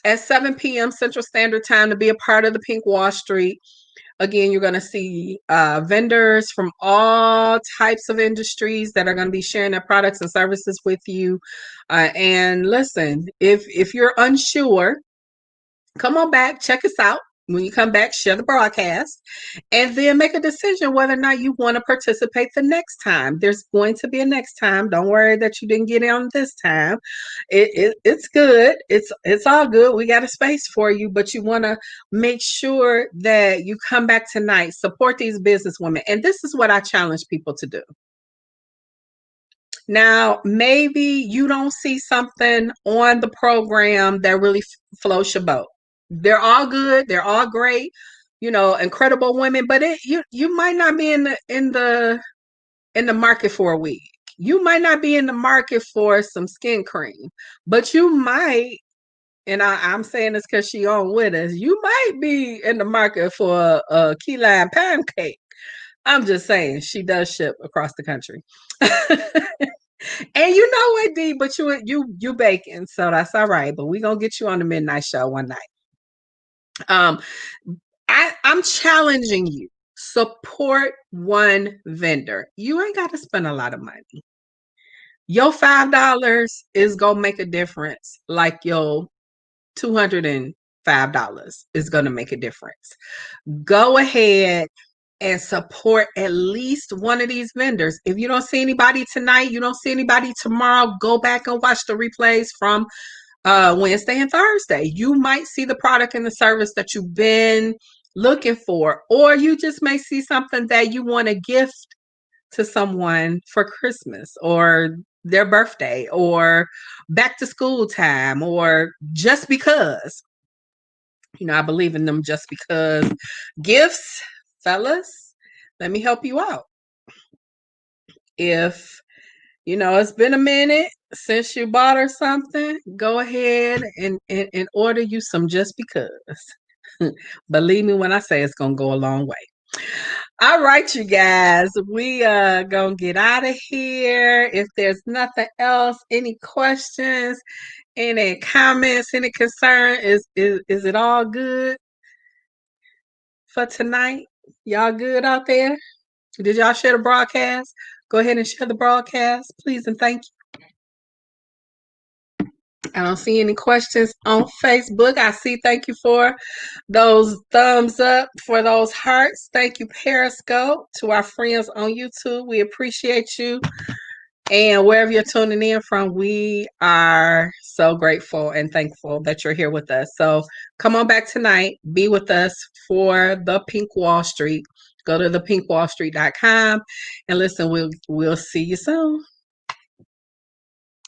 at 7 p.m. Central Standard Time to be a part of the Pink Wall Street. Again, you're going to see vendors from all types of industries that are going to be sharing their products and services with you. And listen, if you're unsure, come on back, check us out. When you come back, share the broadcast, and then make a decision whether or not you want to participate the next time. There's going to be a next time. Don't worry that you didn't get on this time. It's good. It's all good. We got a space for you, but you want to make sure that you come back tonight. Support these business women, and this is what I challenge people to do. Now, maybe you don't see something on the program that really floats your boat. They're all good. They're all great. Incredible women. But you might not be in the market for a wig. You might not be in the market for some skin cream, but you might. And I'm saying this because she on with us. You might be in the market for a key lime pancake. I'm just saying she does ship across the country. And you know what, D, but you baking, so that's all right. But we're gonna get you on the midnight show one night. I'm challenging you. Support one vendor. You ain't got to spend a lot of money. Your $5 is gonna make a difference, like your $205 is gonna make a difference. Go ahead and support at least one of these vendors. If you don't see anybody tonight, you don't see anybody tomorrow, go back and watch the replays from Wednesday and Thursday. You might see the product and the service that you've been looking for, or you just may see something that you want to gift to someone for Christmas or their birthday or back to school time, or just because. I believe in them just because gifts, fellas. Let me help you out. If it's been a minute since you bought her something, go ahead and order you some just because. Believe me when I say it's gonna go a long way. All right, you guys, we gonna get out of here. If there's nothing else, any questions, any comments, any concern, is it all good for tonight? Y'all good out there? Did y'all share the broadcast? Go ahead and share the broadcast, please, and thank you. I don't see any questions on Facebook. I see thank you for those thumbs up, for those hearts. Thank you, Periscope. To our friends on YouTube, we appreciate you. And wherever you're tuning in from, we are so grateful and thankful that you're here with us. So come on back tonight. Be with us for the Pink Wall Street. Go to thepinkwallstreet.com and listen, we'll see you soon.